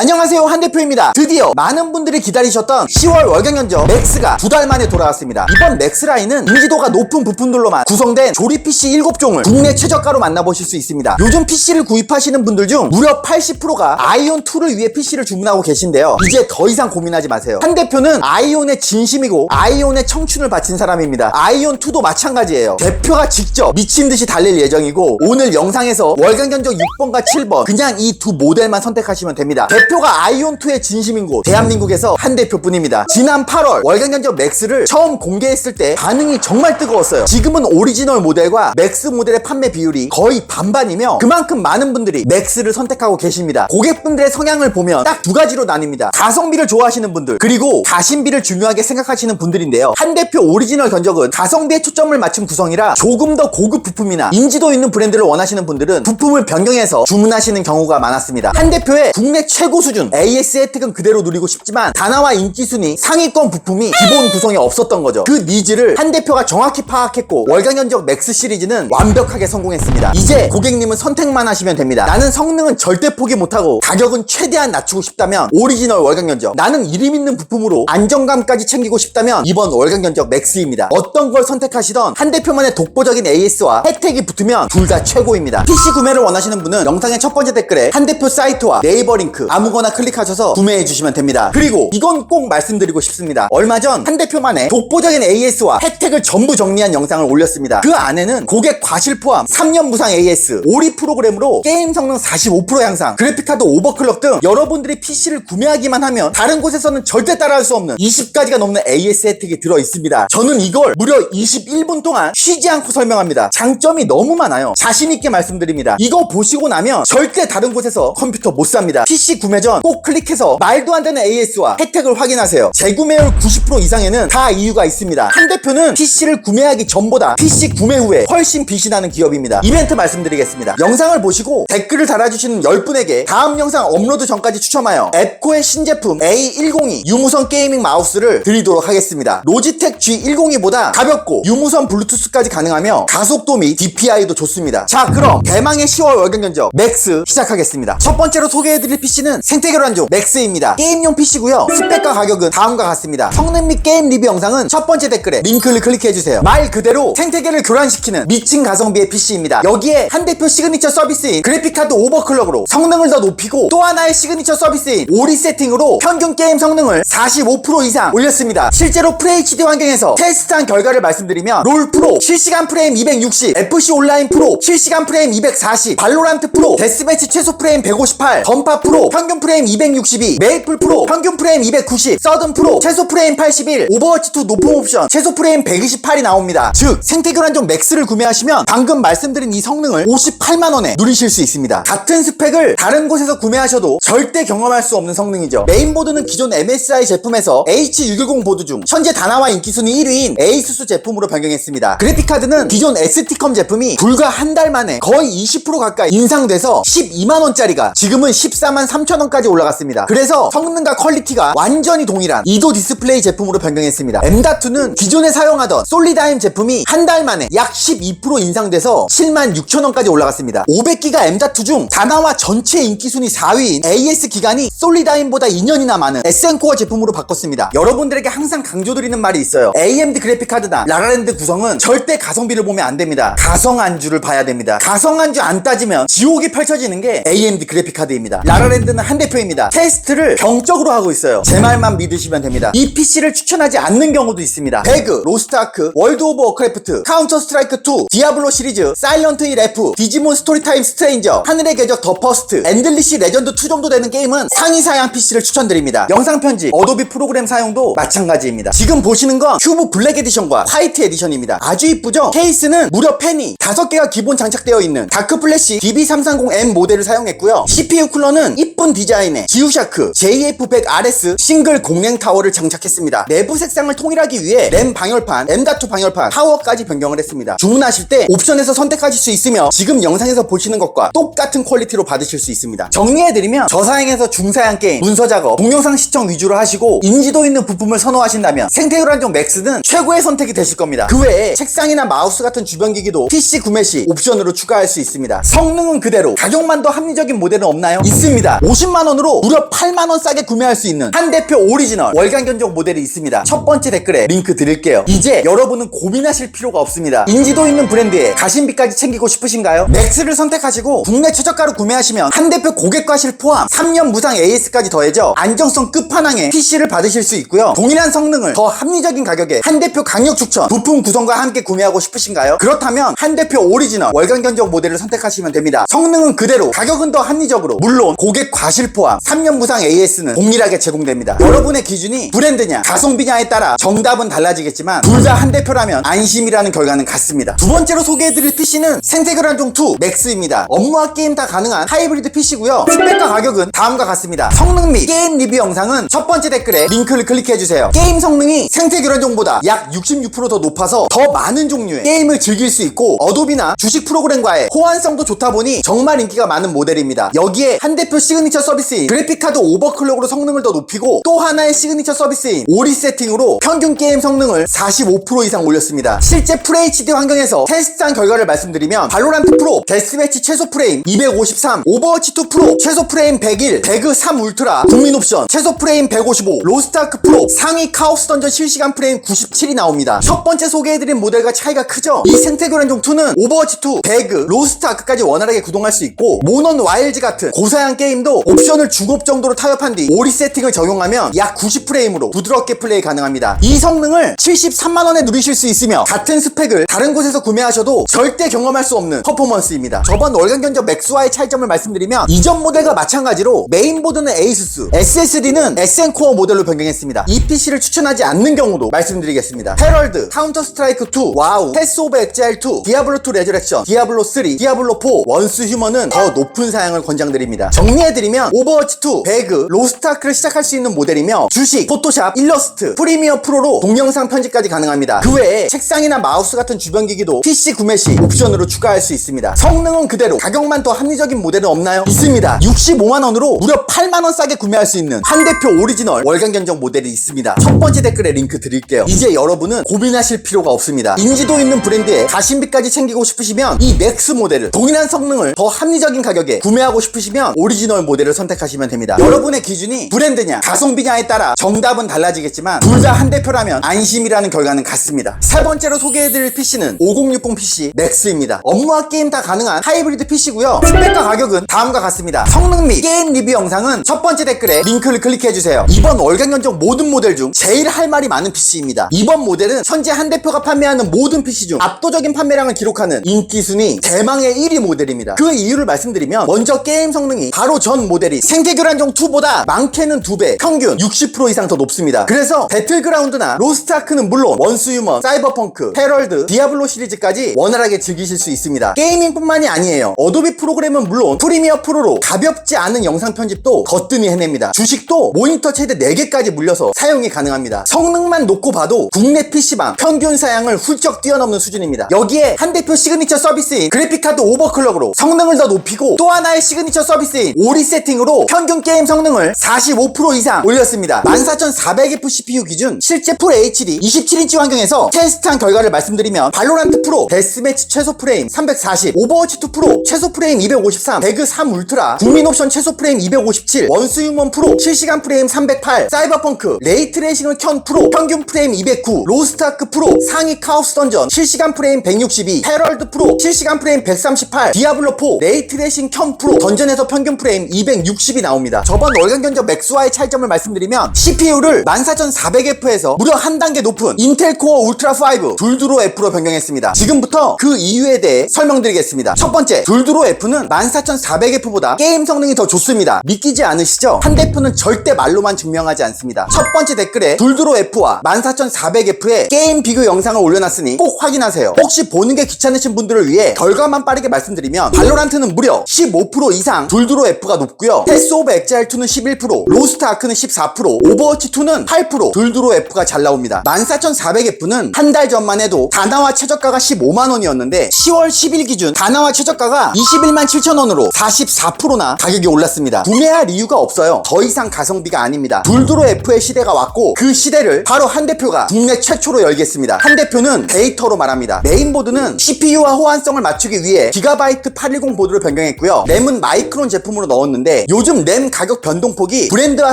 안녕하세요, 한대표입니다. 드디어 많은 분들이 기다리셨던 10월 월경 견적 맥스가 2달 만에 돌아왔습니다. 이번 맥스 라인은 인지도가 높은 부품들로만 구성된 조립 PC 7종을 국내 최저가로 만나보실 수 있습니다. 요즘 PC를 구입하시는 분들 중 무려 80%가 아이온2를 위해 PC를 주문하고 계신데요. 이제 더 이상 고민하지 마세요. 한대표는 아이온의 진심이고 아이온의 청춘을 바친 사람입니다. 아이온2도 마찬가지예요. 대표가 직접 미친듯이 달릴 예정이고, 오늘 영상에서 월경 견적 6번과 7번 그냥 이 두 모델만 선택하시면 됩니다. 대표가 아이온2의 진심인 곳 대한민국에서 한 대표뿐입니다. 지난 8월 월경 견적 맥스를 처음 공개했을 때 반응이 정말 뜨거웠어요. 지금은 오리지널 모델과 맥스 모델의 판매 비율이 거의 반반이며 그만큼 많은 분들이 맥스를 선택하고 계십니다. 고객분들의 성향을 보면 딱 두 가지로 나뉩니다. 가성비를 좋아하시는 분들, 그리고 가심비를 중요하게 생각하시는 분들인데요. 한 대표 오리지널 견적은 가성비에 초점을 맞춘 구성이라 조금 더 고급 부품이나 인지도 있는 브랜드를 원하시는 분들은 부품을 변경해서 주문하시는 경우가 많았습니다. 한 대표의 국내 최고 수준 AS 혜택은 그대로 누리고 싶지만 다나와 인기순위 상위권 부품이 기본 구성에 없었던 거죠. 그 니즈를 한 대표가 정확히 파악했고 월경 견적 맥스 시리즈는 완벽하게 성공했습니다. 이제 고객님은 선택만 하시면 됩니다. 나는 성능은 절대 포기 못하고 가격은 최대한 낮추고 싶다면 오리지널 월경 견적, 나는 이름 있는 부품으로 안정감까지 챙기고 싶다면 이번 월경 견적 맥스입니다. 어떤 걸 선택하시던 한 대표만의 독보적인 AS와 혜택이 붙으면 둘 다 최고입니다. PC 구매를 원하시는 분은 영상의 첫 번째 댓글에 한 대표 사이트와 네이버 링크 아무거나 클릭하셔서 구매해 주시면 됩니다. 그리고 이건 꼭 말씀드리고 싶습니다. 얼마 전 한 대표만의 독보적인 AS와 혜택을 전부 정리한 영상을 올렸습니다. 그 안에는 고객 과실 포함 3년 무상 AS, 오리 프로그램으로 게임 성능 45% 향상, 그래픽카드 오버클럭 등 여러분들이 PC를 구매하기만 하면 다른 곳에서는 절대 따라할 수 없는 20가지가 넘는 AS 혜택이 들어있습니다. 저는 이걸 무려 21분 동안 쉬지 않고 설명합니다. 장점이 너무 많아요. 자신있게 말씀드립니다. 이거 보시고 나면 절대 다른 곳에서 컴퓨터 못 삽니다. PC 구매 전 꼭 클릭해서 말도 안 되는 AS와 혜택을 확인하세요. 재구매율 90% 이상에는 다 이유가 있습니다. 한 대표는 PC를 구매하기 전보다 PC 구매 후에 훨씬 빛이 나는 기업입니다. 이벤트 말씀드리겠습니다. 영상을 보시고 댓글을 달아주시는 10분에게 다음 영상 업로드 전까지 추첨하여 앱코의 신제품 A102 유무선 게이밍 마우스를 드리도록 하겠습니다. 로지텍 G102보다 가볍고 유무선 블루투스까지 가능하며 가속도 및 DPI도 좋습니다. 자, 그럼 대망의 10월 월경 견적 맥스 시작하겠습니다. 첫 번째로 소개해드릴 PC는 생태계란조 맥스입니다. 게임용 PC고요. 스펙과 가격은 다음과 같습니다. 성능 및 게임 리뷰 영상은 첫 번째 댓글에 링크를 클릭해주세요. 말 그대로 생태계를 교란시키는 미친 가성비의 PC입니다. 여기에 한 대표 시그니처 서비스인 그래픽카드 오버클럭으로 성능을 더 높이고, 또 하나의 시그니처 서비스인 오리 세팅으로 평균 게임 성능을 45% 이상 올렸습니다. 실제로 FHD 환경에서 테스트한 결과를 말씀드리면 롤 프로 실시간 프레임 260, FC 온라인 프로 실시간 프레임 240, 발로란트 프로 데스매치 최소 프레임 158, 던파 프로 평균 프레임 262, 메이플 프로 평균 프레임 290, 서든 프로 최소 프레임 81, 오버워치2 높은 옵션 최소 프레임 128이 나옵니다. 즉 생태교란종 맥스를 구매하시면 방금 말씀드린 이 성능을 58만원에 누리실 수 있습니다. 같은 스펙을 다른 곳에서 구매하셔도 절대 경험할 수 없는 성능이죠. 메인보드는 기존 MSI 제품에서 H610 보드 중 현재 다나와 인기순위 1위인 에이수스 제품으로 변경했습니다. 그래픽카드는 기존 ST컴 제품이 불과 한 달 만에 거의 20% 가까이 인상돼서 12만원짜리가 지금은 14만 3천원까지 올라갔습니다. 그래서 성능과 퀄리티가 완전히 동일한 이도 디스플레이 제품으로 변경했습니다. M.2는 기존에 사용하던 솔리다임 제품이 한 달 만에 약 12% 인상돼서 7만 6천원까지 올라갔습니다. 500기가 M.2 중 다나와 전체 인기순위 4위인 AS 기간이 솔리다임보다 2년이나 많은 SN코어 제품으로 바꿨습니다. 여러분들에게 항상 강조드리는 말이 있어요. AMD 그래픽카드나 라라랜드 구성은 절대 가성비를 보면 안 됩니다. 가성 안주를 봐야 됩니다. 가성 안주 안 따지면 지옥이 펼쳐지는 게 AMD 그래픽카드입니다. 라라랜드는 한 대표입니다. 테스트를 병적으로 하고 있어요. 제 말만 믿으시면 됩니다. 이 PC를 추천하지 않는 경우도 있습니다. 배그, 로스트아크, 월드 오브 워크래프트, 카운터 스트라이크 2, 디아블로 시리즈, 사일런트 힐 F, 디지몬 스토리타임 스트레인저, 하늘의 궤적 더 퍼스트, 엔들리시 레전드 2 정도 되는 게임은 상위 사양 PC를 추천드립니다. 영상 편집, 어도비 프로그램 사용도 마찬가지입니다. 지금 보시는 건 큐브 블랙 에디션과 화이트 에디션입니다. 아주 이쁘죠? 케이스는 무려 펜이 5개가 기본 장착되어 있는 다크 플래시 DB330M 모델을 사용했고요. CPU 쿨러는 이쁜 디자인의 지우샤크 JF100RS 싱글 공랭 타워를 장착했습니다. 내부 색상을 통일하기 위해 램 방열판, M.2 방열판, 타워까지 변경을 했습니다. 주문하실 때 옵션에서 선택하실 수 있으며 지금 영상에서 보시는 것과 똑같은 퀄리티로 받으실 수 있습니다. 정리해드리면 저사양에서 중사양 게임, 문서 작업, 동영상 시청 위주로 하시고 인지도 있는 부품을 선호하신다면 생태교란종 맥스는 최고의 선택이 되실 겁니다. 그 외에 책상이나 마우스 같은 주변 기기도 PC 구매 시 옵션으로 추가할 수 있습니다. 성능은 그대로, 가격만 더 합리적인 모델은 없나요? 있습니다. 50만 10만원으로 무려 8만원 싸게 구매할 수 있는 한 대표 오리지널 월간 견적 모델이 있습니다. 첫 번째 댓글에 링크 드릴게요. 이제 여러분은 고민하실 필요가 없습니다. 인지도 있는 브랜드에 가심비까지 챙기고 싶으신가요? 맥스를 선택하시고 국내 최저가로 구매하시면 한 대표 고객 과실 포함 3년 무상 AS까지 더해져 안정성 끝판왕의 PC를 받으실 수 있고요. 동일한 성능을 더 합리적인 가격에 한 대표 강력 추천 부품 구성과 함께 구매하고 싶으신가요? 그렇다면 한 대표 오리지널 월간 견적 모델을 선택하시면 됩니다. 성능은 그대로, 가격은 더 합리적으로, 물론 고객 과실 포함 3년 무상 AS는 동일하게 제공됩니다. 여러분의 기준이 브랜드냐 가성비냐에 따라 정답은 달라지겠지만 둘 다 한 대표라면 안심이라는 결과는 같습니다. 두 번째로 소개해드릴 PC는 생태교란종 2 맥스입니다. 업무와 게임 다 가능한 하이브리드 PC고요. 스펙과 가격은 다음과 같습니다. 성능 및 게임 리뷰 영상은 첫 번째 댓글에 링크를 클릭해주세요. 게임 성능이 생태교란종보다 약 66% 더 높아서 더 많은 종류의 게임을 즐길 수 있고 어도비나 주식 프로그램과의 호환성도 좋다 보니 정말 인기가 많은 모델입니다. 여기에 한 대표 시그니처 서비스인 그래픽카드 오버클럭으로 성능을 더 높이고 또 하나의 시그니처 서비스인 오리 세팅으로 평균 게임 성능을 45% 이상 올렸습니다. 실제 FHD 환경에서 테스트한 결과를 말씀드리면 발로란트 프로 데스매치 최소 프레임 253, 오버워치 2 프로 최소 프레임 101, 배그 3 울트라 국민 옵션 최소 프레임 155, 로스트아크 프로 상위 카오스 던전 실시간 프레임 97이 나옵니다. 첫 번째 소개해드린 모델과 차이가 크죠? 이 생태교란종 2는 오버워치 2, 배그, 로스트아크까지 원활하게 구동할 수 있고 모넌 와일즈 같은 고사양 게임도 옵션을 중업 정도로 타협한 뒤 오리 세팅을 적용하면 약 90프레임으로 부드럽게 플레이 가능합니다. 이 성능을 73만원에 누리실 수 있으며 같은 스펙을 다른 곳에서 구매하셔도 절대 경험할 수 없는 퍼포먼스입니다. 저번 월간 견적 맥스와의 차이점을 말씀드리면 이전 모델과 마찬가지로 메인보드는 에이수스, SSD는 SN코어 모델로 변경했습니다. 이 PC를 추천하지 않는 경우도 말씀드리겠습니다. 헤럴드, 카운터 스트라이크 2, 와우, 패스 오브 엑자일 2, 디아블로 2 레저렉션, 디아블로 3, 디아블로 4, 원스 휴먼은 더 높은 사양을 권장드립니다. 정리해드리면 오버워치 2, 배그, 로스트아크를 시작할 수 있는 모델이며 주식, 포토샵, 일러스트, 프리미어 프로로 동영상 편집까지 가능합니다. 그 외에 책상이나 마우스 같은 주변 기기도 PC 구매 시 옵션으로 추가할 수 있습니다. 성능은 그대로, 가격만 더 합리적인 모델은 없나요? 있습니다. 65만원으로 무려 8만원 싸게 구매할 수 있는 한 대표 오리지널 월간 견적 모델이 있습니다. 첫 번째 댓글에 링크 드릴게요. 이제 여러분은 고민하실 필요가 없습니다. 인지도 있는 브랜드에 가심비까지 챙기고 싶으시면 이 맥스 모델을 동일한 성능을 더 합리적인 가격에 구매하고 싶으시면 오리지널 모델을 선택하시면 됩니다. 여러분의 기준이 브랜드냐 가성비냐에 따라 정답은 달라지겠지만 둘 다 한 대표라면 안심이라는 결과는 같습니다. 세 번째로 소개해드릴 PC는 5060 PC 맥스입니다. 업무와 게임 다 가능한 하이브리드 PC고요. 스펙과 가격은 다음과 같습니다. 성능 및 게임 리뷰 영상은 첫 번째 댓글에 링크를 클릭해주세요. 이번 월간 견적 모든 모델 중 제일 할 말이 많은 PC입니다. 이번 모델은 현재 한 대표가 판매하는 모든 PC 중 압도적인 판매량을 기록하는 인기 순위 대망의 1위 모델입니다. 그 이유를 말씀드리면 먼저 게임 성능이 바로 전 모델이 생태교란종 2보다 많게는 2배, 평균 60% 이상 더 높습니다. 그래서 배틀그라운드나 로스트아크는 물론 원스 휴먼, 사이버펑크, 헤럴드, 디아블로 시리즈까지 원활하게 즐기실 수 있습니다. 게이밍뿐만이 아니에요. 어도비 프로그램은 물론 프리미어 프로로 가볍지 않은 영상 편집도 거뜬히 해냅니다. 주식도 모니터 최대 4개까지 물려서 사용이 가능합니다. 성능만 놓고 봐도 국내 PC방 평균 사양을 훌쩍 뛰어넘는 수준입니다. 여기에 한 대표 시그니처 서비스인 그래픽카드 오버클럭으로 성능을 더 높이고 또 하나의 시그니처 서비스인 오리 세팅으로 평균 게임 성능을 45% 이상 올렸습니다. 14400F CPU 기준 실제 풀 HD 27인치 환경에서 테스트한 결과를 말씀드리면 발로란트 프로 데스매치 최소 프레임 340, 오버워치 2 프로 최소 프레임 253, 배그 3 울트라 국민 옵션 최소 프레임 257, 원스 휴먼 프로 실시간 프레임 308, 사이버펑크 레이트레이싱을 켠 프로 평균 프레임 209, 로스트아크 프로 상위 카오스 던전 실시간 프레임 162, 헤럴드 프로 실시간 프레임 138, 디아블로 4 레이트레이싱 켠 프로 던전에서 평균 프레임 260이 나옵니다. 저번 월간 견적 맥스와의 차이점을 말씀드리면 CPU를 14400F에서 무려 한 단계 높은 인텔 코어 울트라 5 둘두로 F로 변경했습니다. 지금부터 그 이유에 대해 설명드리겠습니다. 첫 번째, 둘두로 F는 14400F보다 게임 성능이 더 좋습니다. 믿기지 않으시죠? 한 대표는 절대 말로만 증명하지 않습니다. 첫 번째 댓글에 둘두로 F와 14400F의 게임 비교 영상을 올려놨으니 꼭 확인하세요. 혹시 보는 게 귀찮으신 분들을 위해 결과만 빠르게 말씀드리면 발로란트는 무려 15% 이상 둘두로 F가 높고요. 패스 오브 엑자일 2는 11%, 로스트 아크는 14%, 오버워치 2는 8%, 둘두로 F가 잘 나옵니다. 14400F는 한 달 전만 해도 다나와 최저가가 15만원이었는데 10월 10일 기준 다나와 최저가가 21만 7천원으로 44%나 가격이 올랐습니다. 구매할 이유가 없어요. 더 이상 가성비가 아닙니다. 둘두로 F의 시대가 왔고 그 시대를 바로 한 대표가 국내 최초로 열겠습니다. 한 대표는 데이터로 말합니다. 메인보드는 CPU와 호환성을 맞추기 위해 기가바이트 810 보드를 변경했고요. 램은 마이크론 제품으로 넣었는데 이게 요즘 램 가격 변동폭이 브랜드와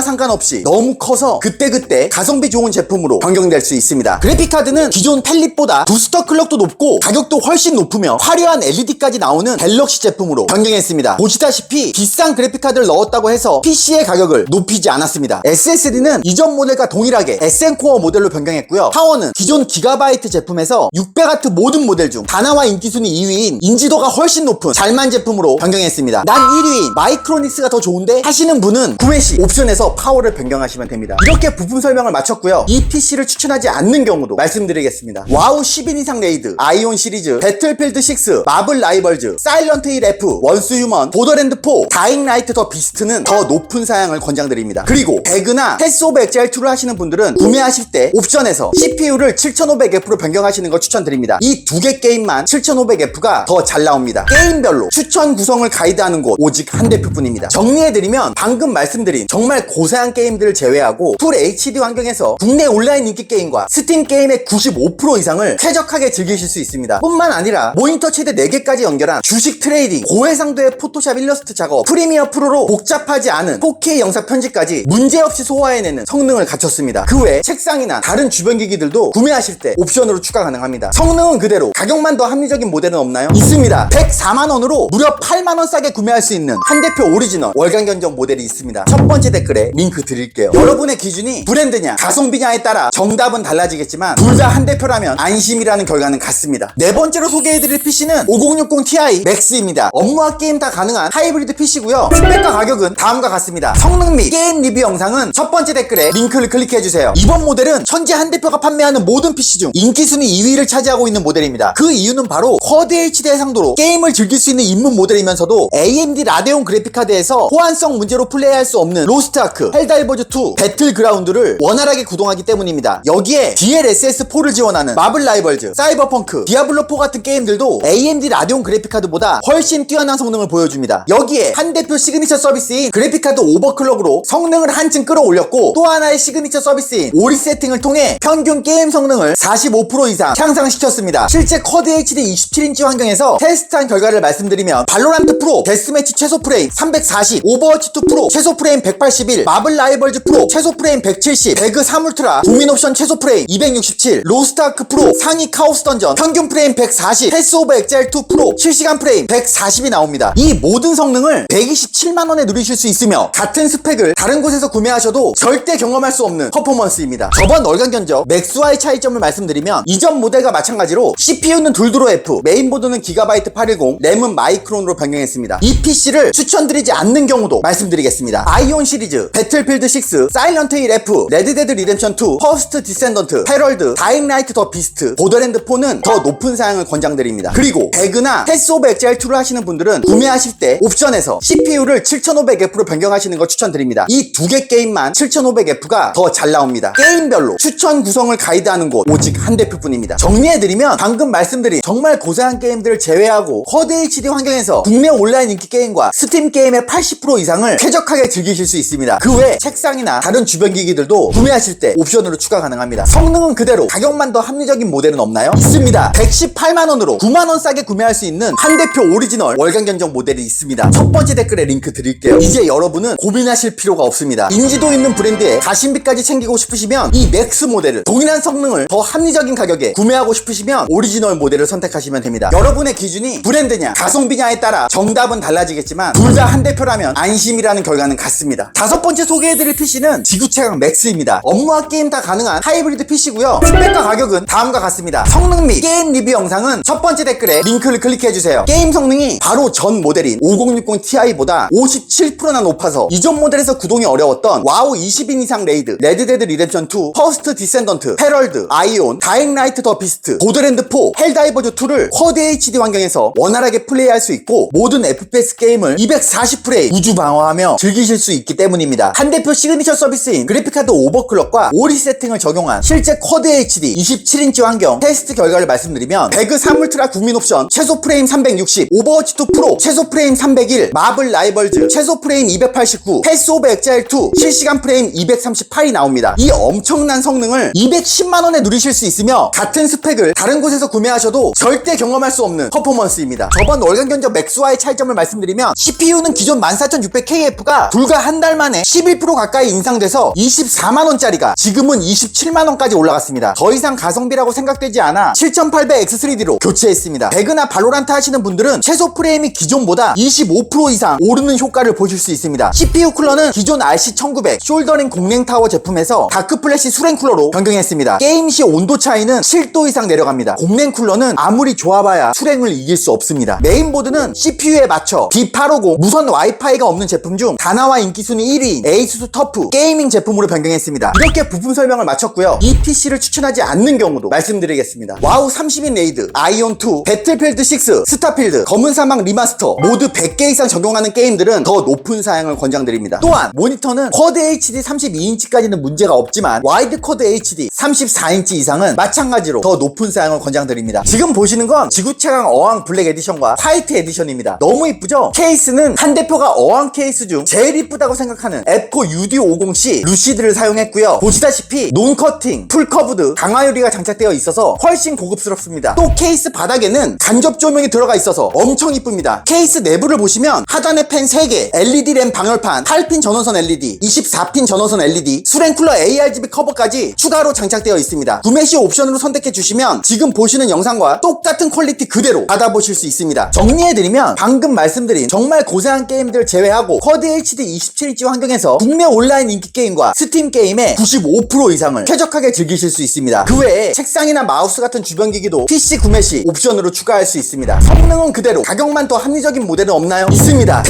상관없이 너무 커서 그때그때 가성비 좋은 제품으로 변경될 수 있습니다. 그래픽카드는 기존 펠릿보다 부스터 클럭도 높고 가격도 훨씬 높으며 화려한 LED까지 나오는 갤럭시 제품으로 변경했습니다. 보시다시피 비싼 그래픽카드를 넣었다고 해서 PC의 가격을 높이지 않았습니다. SSD는 이전 모델과 동일하게 SN코어 모델로 변경했고요. 파워는 기존 기가바이트 제품에서 600W 모든 모델 중 다나와 인기순위 2위인 인지도가 훨씬 높은 잘만 제품으로 변경했습니다. 난 1위인 마이크로닉스가 더 좋은데 하시는 분은 구매 시 옵션에서 파워를 변경하시면 됩니다. 이렇게 부품 설명을 마쳤고요. 이 PC를 추천하지 않는 경우도 말씀드리겠습니다. 와우 10인 이상 레이드, 아이온 시리즈, 배틀필드 6, 마블 라이벌즈, 사일런트 힐 F, 원스 휴먼, 보더랜드 4, 다잉 라이트 더 비스트는 더 높은 사양을 권장드립니다. 그리고 배그나 패스 오브 엑셀2를 하시는 분들은 구매하실 때 옵션에서 CPU를 7500F로 변경하시는 걸 추천드립니다. 이 두 개 게임만 7500F가 더 잘 나옵니다. 게임별로 추천 구성을 가이드하는 곳 오직 한 대표뿐입니다. 정리해드리면 방금 말씀드린 정말 고사양 게임들을 제외하고 풀 HD 환경에서 국내 온라인 인기 게임과 스팀 게임의 95% 이상을 쾌적하게 즐기실 수 있습니다. 뿐만 아니라 모니터 최대 4개까지 연결한 주식 트레이딩, 고해상도의 포토샵 일러스트 작업, 프리미어 프로로 복잡하지 않은 4K 영상 편집까지 문제없이 소화해내는 성능을 갖췄습니다. 그 외 책상이나 다른 주변 기기들도 구매하실 때 옵션으로 추가 가능합니다. 성능은 그대로 가격만 더 합리적인 모델은 없나요? 있습니다. 104만원으로 무려 8만원 싸게 구매할 수 있는 한 대표 오리지널 월간 견적 모델이 있습니다. 첫 번째 댓글에 링크 드릴게요. 여러분의 기준이 브랜드냐 가성비냐에 따라 정답은 달라지겠지만 둘 다 한 대표라면 안심이라는 결과는 같습니다. 네 번째로 소개해드릴 PC는 5060 Ti 맥스입니다. 업무와 게임 다 가능한 하이브리드 PC고요. 스펙과 가격은 다음과 같습니다. 성능 및 게임 리뷰 영상은 첫 번째 댓글에 링크를 클릭해주세요. 이번 모델은 현재 한 대표가 판매하는 모든 PC 중 인기순위 2위를 차지하고 있는 모델입니다. 그 이유는 바로 쿼드 HD 해상도로 게임을 즐길 수 있는 입문 모델이면서도 AMD 라데온 그래픽카드에서 호환성 문제로 플레이할 수 없는 로스트 아크, 헬다이버즈 2, 배틀그라운드를 원활하게 구동하기 때문입니다. 여기에 DLSS4를 지원하는 마블 라이벌즈, 사이버펑크, 디아블로4 같은 게임들도 AMD 라데온 그래픽카드보다 훨씬 뛰어난 성능을 보여줍니다. 여기에 한 대표 시그니처 서비스인 그래픽카드 오버클럭으로 성능을 한층 끌어올렸고 또 하나의 시그니처 서비스인 오리 세팅을 통해 평균 게임 성능을 45% 이상 향상시켰습니다. 실제 쿼드 HD 27인치 환경에서 테스트한 결과를 말씀드리면 발로란트 프로 데스매치 최소 프레임 340, 오버워치 2 프로 최소 프레임 181, 마블 라이벌즈 프로 최소 프레임 170, 배그 3 울트라 국민 옵션 최소 프레임 267, 로스트아크 프로 상위 카오스 던전 평균 프레임 140, 패스 오브 엑셀 2 프로 실시간 프레임 140이 나옵니다. 이 모든 성능을 127만원에 누리실 수 있으며 같은 스펙을 다른 곳에서 구매하셔도 절대 경험할 수 없는 퍼포먼스입니다. 저번 월간 견적 맥스와의 차이점을 말씀드리면 이전 모델과 마찬가지로 CPU는 둘드로 F, 메인보드는 기가바이트 810, 램은 마이크론으로 변경했습니다. 이 PC를 추천드리지 않는 경우도 말씀드리겠습니다. 아이온 시리즈, 배틀필드 6, 사일런트 힐 F, 레드데드 리뎀션 2, 퍼스트 디센던트, 헤럴드, 다잉 라이트 더 비스트, 보더랜드 4는 더 높은 사양을 권장드립니다. 그리고 배그나 패스 오브 엑셀2를 하시는 분들은 구매하실 때 옵션에서 CPU를 7500F로 변경하시는 걸 추천드립니다. 이 두 개 게임만 7500F가 더 잘 나옵니다. 게임별로 추천 구성을 가이드하는 곳 오직 한 대표뿐입니다. 정리해드리면 방금 말씀드린 정말 고사양 게임들을 제외하고 쿼드 HD 환경에서 국내 온라인 인기 게임과 스팀 게임의 80% 이상을 쾌적하게 즐기실 수 있습니다. 그 외 책상이나 다른 주변 기기들도 구매하실 때 옵션으로 추가 가능합니다. 성능은 그대로 가격만 더 합리적인 모델은 없나요? 있습니다. 118만원으로 9만원 싸게 구매할 수 있는 한 대표 오리지널 월간 견적 모델이 있습니다. 첫 번째 댓글에 링크 드릴게요. 이제 여러분은 고민하실 필요가 없습니다. 인지도 있는 브랜드에 가심비까지 챙기고 싶으시면 이 맥스 모델을 동일한 성능을 더 합리적인 가격에 구매하고 싶으시면 오리지널 모델을 선택하시면 됩니다. 여러분의 기준이 브랜드냐 가성비냐에 따라 정답은 달라지겠지만 둘 다 한 대표라면 안심이라는 결과는 같습니다. 다섯 번째 소개해드릴 PC는 지구체감 맥스입니다. 업무와 게임 다 가능한 하이브리드 PC고요. 스펙과 가격은 다음과 같습니다. 성능 및 게임 리뷰 영상은 첫 번째 댓글에 링크를 클릭해주세요. 게임 성능이 바로 전 모델인 5060 Ti보다 57%나 높아서 이전 모델에서 구동이 어려웠던 와우 20인 이상 레이드, 레드데드 리뎀션 2, 퍼스트 디센던트, 헤럴드, 아이온, 다잉 라이트 더 비스트, 보더랜드 4, 헬다이버즈 2를 쿼드 HD 환경에서 원활하게 플레이할 수 있고 모든 FPS 게임을 240프레임 우주 방어하며 즐기실 수 있기 때문입니다. 한 대표 시그니처 서비스인 그래픽카드 오버클럭과 오리 세팅을 적용한 실제 쿼드 HD 27인치 환경 테스트 결과를 말씀드리면 배그 3 울트라 국민 옵션 최소 프레임 360, 오버워치 2 프로 최소 프레임 301, 마블 라이벌즈 최소 프레임 289, 패스 오브 엑셀 2 실시간 프레임 238이 나옵니다. 이 엄청난 성능을 210만원에 누리실 수 있으며 같은 스펙을 다른 곳에서 구매하셔도 절대 경험할 수 없는 퍼포먼스입니다. 저번 월간 견적 맥스와의 차이점을 말씀드리면 CPU는 기존 124,600KF가 불과 한 달 만에 11% 가까이 인상돼서 24만원짜리가 지금은 27만원까지 올라갔습니다. 더 이상 가성비라고 생각되지 않아 7800X3D로 교체했습니다. 배그나 발로란트 하시는 분들은 최소 프레임이 기존보다 25% 이상 오르는 효과를 보실 수 있습니다. CPU 쿨러는 기존 RC1900 숄더링 공랭타워 제품에서 다크플래시 수랭 쿨러로 변경했습니다. 게임 시 온도 차이는 7도 이상 내려갑니다. 공랭 쿨러는 아무리 좋아봐야 수랭을 이길 수 없습니다. 메인보드는 CPU에 맞춰 B850 무선 와이파이가 없는 제품 중 다나와 인기순위 1위인 에이수스 터프 게이밍 제품으로 변경했습니다. 이렇게 부품 설명을 마쳤고요. 이 PC를 추천하지 않는 경우도 말씀드리겠습니다. 와우 30인 레이드, 아이온2, 배틀필드 6, 스타필드, 검은 사막 리마스터 모두 100개 이상 적용하는 게임들은 더 높은 사양을 권장드립니다. 또한 모니터는 쿼드 HD 32인치까지는 문제가 없지만 와이드 쿼드 HD 34인치 이상은 마찬가지로 더 높은 사양을 권장드립니다. 지금 보시는 건 지구최강 어항 블랙 에디션과 화이트 에디션입니다. 너무 이쁘죠? 케이스는 한 대표가 어항 케이스 중 제일 이쁘다고 생각하는 에코 UD50C 루시드를 사용했고요. 보시다시피 논커팅, 풀커브드, 강화유리가 장착되어 있어서 훨씬 고급스럽습니다. 또 케이스 바닥에는 간접 조명이 들어가 있어서 엄청 이쁩니다. 케이스 내부를 보시면 하단에 펜 3개, LED 램 방열판, 8핀 전원선 LED, 24핀 전원선 LED, 수랭쿨러 ARGB 커버까지 추가로 장착되어 있습니다. 구매 시 옵션으로 선택해 주시면 지금 보시는 영상과 똑같은 퀄리티 그대로 받아보실 수 있습니다. 정리해드리면 방금 말씀드린 정말 고사양 게임들 제외하고 쿼드 HD 27인치 환경에서 국내 온라인 인기 게임과 스팀 게임의 95% 이상을 쾌적하게 즐기실 수 있습니다. 그 외에 책상이나 마우스 같은 주변 기기도 PC 구매 시 옵션으로 추가할 수 있습니다. 성능은 그대로, 가격만 더 합리적인 모델은 없나요? 있습니다.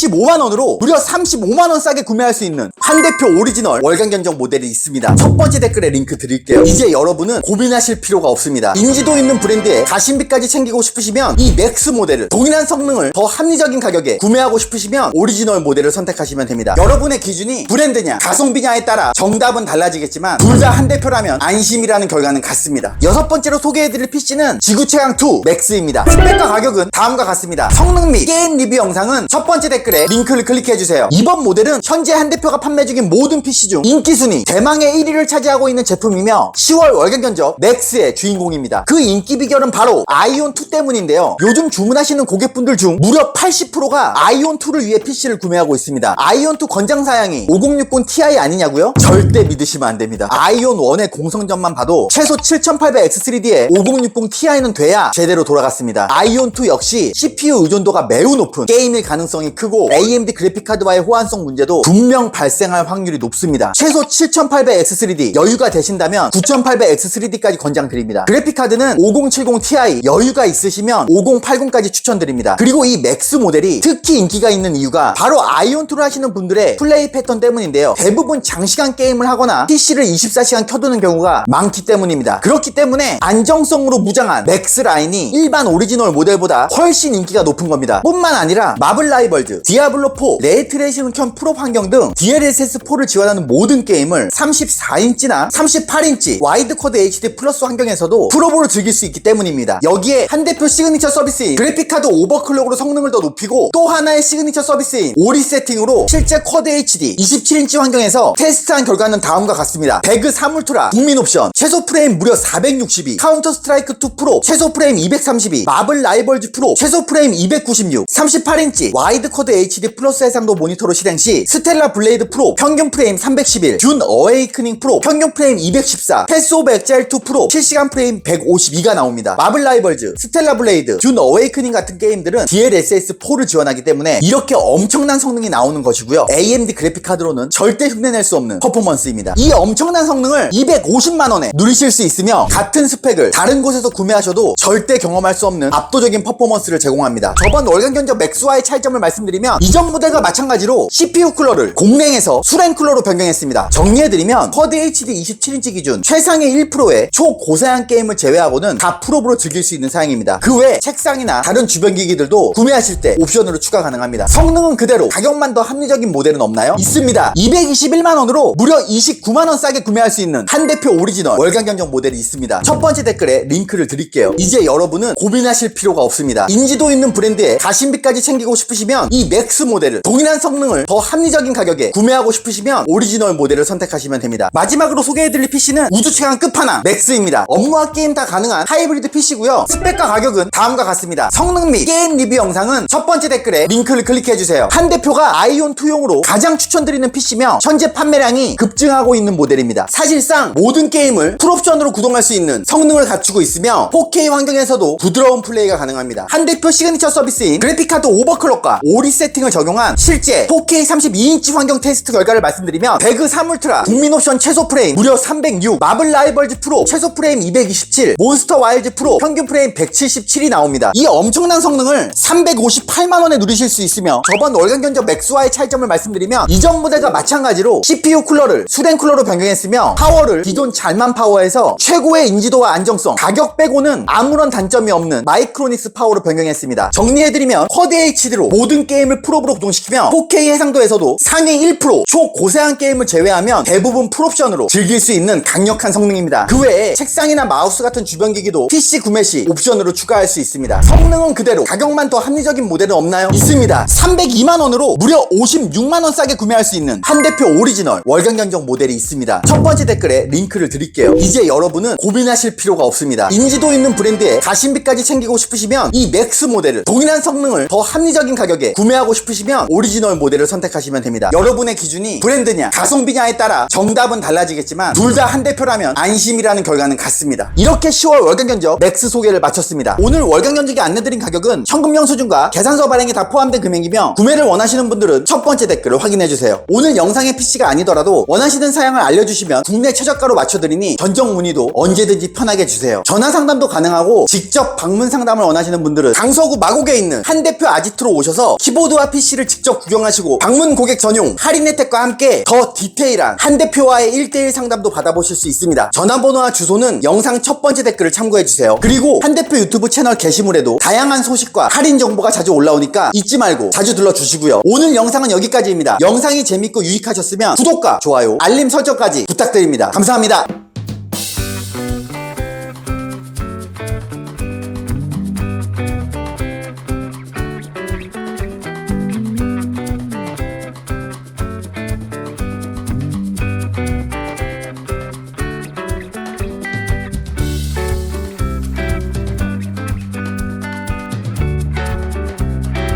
175만원으로 무려 35만원 싸게 구매할 수 있는 한 대표 오리지널 월간 견적 모델이 있습니다. 첫 번째 댓글에 링크 드릴게요. 이제 여러분은 고민하실 필요가 없습니다. 인지도 있는 브랜드에 가심비까지 챙기고 싶으시면 이 맥스 모델을 동일한 성능을 더 합리적인 가격에 구매하고 싶으시면 오리지널 모델을 선택하시면 됩니다. 여러분의 기준이 브랜드냐 가성비냐에 따라 정답은 달라지겠지만 둘 다 한 대표라면 안심이라는 결과는 같습니다. 여섯 번째로 소개해드릴 PC는 지구최강2 맥스입니다. 스펙과 가격은 다음과 같습니다. 성능 및 게임 리뷰 영상은 첫 번째 댓글에 링크를 클릭해주세요. 이번 모델은 현재 한 대표가 판매 중인 모든 PC 중 인기순위 대망의 1위를 차지하고 있는 제품이며 10월 월간 견적 맥스의 주인공입니다. 그 인기 비결은 바로 아이온2 때문인데요. 요즘 주문하시는 고객분들 중 무려 80%가 아이온2를 위해 PC를 구매하고 있습니다. 아이온2 권장 사양이 5060 Ti 아니냐고요? 절대 믿으시면 안 됩니다. 아이온1의 공성전만 봐도 최소 7800X3D에 5060 Ti는 돼야 제대로 돌아갔습니다. 아이온2 역시 CPU 의존도가 매우 높은 게임일 가능성이 크고 AMD 그래픽카드와의 호환성 문제도 분명 발생할 확률이 높습니다. 최소 7800X3D 여유가 되신다면 9800X3D까지 권장드립니다. 그래픽카드는 5070 Ti 여유가 있으시면 5080까지 추천드립니다. 그리고 이 맥스 모델이 특히 인기가 있는 이유가 바로 아이온2를 하시는 분들의 플레이 패턴 때문인데요. 대부분 장시간 게임을 하거나 PC를 24시간 켜두는 경우가 많기 때문입니다. 그렇기 때문에 안정성으로 무장한 맥스 라인이 일반 오리지널 모델보다 훨씬 인기가 높은 겁니다. 뿐만 아니라 마블 라이벌즈, 디아블로4, 레이트레이싱을 켠 풀업 환경 등 DLSS4를 지원하는 모든 게임을 34인치나 38인치 와이드 쿼드 HD 플러스 환경에서도 풀업으로 즐길 수 있기 때문입니다. 여기에 한 대표 시그니처 서비스인 그래픽카드 오버클럭으로 성능을 더 높이고 또 하나의 시그니처 서비스인 오리 세팅으로 실제 쿼드 HD 27인치 환경에서 테스트한 결과는 다음과 같습니다. 배그 3 울트라 국민 옵션 최소 프레임 무려 462, 카운터 스트라이크 2 프로 최소 프레임 232, 마블 라이벌즈 프로 최소 프레임 296, 38인치 와이드 쿼드 HD 플러스 해상도 모니터로 실행 시 스텔라 블레이드 프로 평균 프레임 311, 준 어웨이크닝 프로 평균 프레임 214, 패스 오브 엑자일 2 프로 실시간 프레임 152가 나옵니다. 마블 라이벌즈, 스텔라 블레이드, 준 어웨이크닝 같은 게임들은 DLSS4를 지원하기 때문에 이렇게 엄청난 성능이 나오는 것이고요. AMD 그래픽카드로는 절대 흉내낼 수 없는 퍼포먼스입니다. 이 엄청난 성능을 250만원에 누리실 수 있으며 같은 스펙을 다른 곳에서 구매하셔도 절대 경험할 수 없는 압도적인 퍼포먼스를 제공합니다. 저번 월간 견적 맥스와의 차이점을 말씀드리면 이전 모델과 마찬가지로 CPU 쿨러를 공랭에서 수랭 쿨러로 변경했습니다. 정리해드리면 쿼드 HD 27인치 기준 최상의 1%의 초고사양 게임을 제외하고는 다 풀업으로 즐길 수 있는 사양입니다. 그 외 책상이나 다른 주변 기기들도 구매하실 때 옵션으로 추가 가능합니다. 성능은 그대로, 가격만 더 합리적인 모델은 없나요? 있습니다. 221만원으로 무려 29만원 싸게 구매할 수 있는 한 대표 오리지널 월간 견적 모델이 있습니다. 첫 번째 댓글에 링크를 드릴게요. 이제 여러분은 고민하실 필요가 없습니다. 인지도 있는 브랜드에 가심비까지 챙기고 싶으시면 이 맥스 모델을 동일한 성능을 더 합리적인 가격에 구매하고 싶으시면 오리지널 모델을 선택하시면 됩니다. 마지막으로 소개해드릴 PC는 우주 최강 끝판왕 맥스입니다. 업무와 게임 다 가능한 하이브리드 PC고요. 스펙과 가격은 다음과 같습니다. 성능 및 게임 리뷰 영상은 첫 번째 댓글에 링크를 클릭해 확인해주세요. 한 대표가 아이온2용으로 가장 추천드리는 PC며 현재 판매량이 급증하고 있는 모델입니다. 사실상 모든 게임을 풀옵션으로 구동할 수 있는 성능을 갖추고 있으며 4K 환경에서도 부드러운 플레이가 가능합니다. 한 대표 시그니처 서비스인 그래픽카드 오버클럭과 오리 세팅을 적용한 실제 4K 32인치 환경 테스트 결과를 말씀드리면 배그 3 울트라 국민 옵션 최소 프레임 무려 306, 마블 라이벌즈 프로 최소 프레임 227, 몬스터 와일드 프로 평균 프레임 177이 나옵니다. 이 엄청난 성능을 358만원에 누리실 수 있으며 저번 월간 견적 맥스와의 차이점을 말씀드리면 이전 모델과 마찬가지로 CPU 쿨러를 수랭 쿨러로 변경했으며 파워를 기존 잘만 파워에서 최고의 인지도와 안정성, 가격 빼고는 아무런 단점이 없는 마이크로닉스 파워로 변경했습니다. 정리해드리면 쿼드 HD로 모든 게임을 풀업으로 구동시키며 4K 해상도에서도 상위 1%, 초고사양 게임을 제외하면 대부분 풀옵션으로 즐길 수 있는 강력한 성능입니다. 그 외에 책상이나 마우스 같은 주변 기기도 PC 구매 시 옵션으로 추가할 수 있습니다. 성능은 그대로, 가격만 더 합리적인 모델은 없나요? 있습니다. 302만원으로 무려 56만원 싸게 구매할 수 있는 한 대표 오리지널 월간 견적 모델이 있습니다. 첫 번째 댓글에 링크를 드릴게요. 이제 여러분은 고민하실 필요가 없습니다. 인지도 있는 브랜드에 가심비까지 챙기고 싶으시면 이 맥스 모델을 동일한 성능을 더 합리적인 가격에 구매하고 싶으시면 오리지널 모델을 선택하시면 됩니다. 여러분의 기준이 브랜드냐 가성비냐에 따라 정답은 달라지겠지만 둘 다 한 대표라면 안심이라는 결과는 같습니다. 이렇게 10월 월간 견적 맥스 소개를 마쳤습니다. 오늘 월간 견적에 안내드린 가격은 현금 영수증과 계산서 발행이 다 포함된 금액이며 구매를 원하시는 분들은 첫 번째 댓글을 확인해주세요. 오늘 영상의 PC가 아니더라도 원하시는 사양을 알려주시면 국내 최저가로 맞춰드리니 견적 문의도 언제든지 편하게 주세요. 전화 상담도 가능하고 직접 방문 상담을 원하시는 분들은 강서구 마곡에 있는 한 대표 아지트로 오셔서 키보드와 PC를 직접 구경하시고 방문 고객 전용 할인 혜택과 함께 더 디테일한 한 대표와의 1대1 상담도 받아보실 수 있습니다. 전화번호와 주소는 영상 첫 번째 댓글을 참고해주세요. 그리고 한 대표 유튜브 채널 게시물에도 다양한 소식과 할인 정보가 자주 올라오니까 잊지 말고 자주 들러주시고요. 오늘 영상은 여기까지입니다. 영상이 재밌고 유익하셨으면 구독과 좋아요, 알림 설정까지 부탁드립니다. 감사합니다.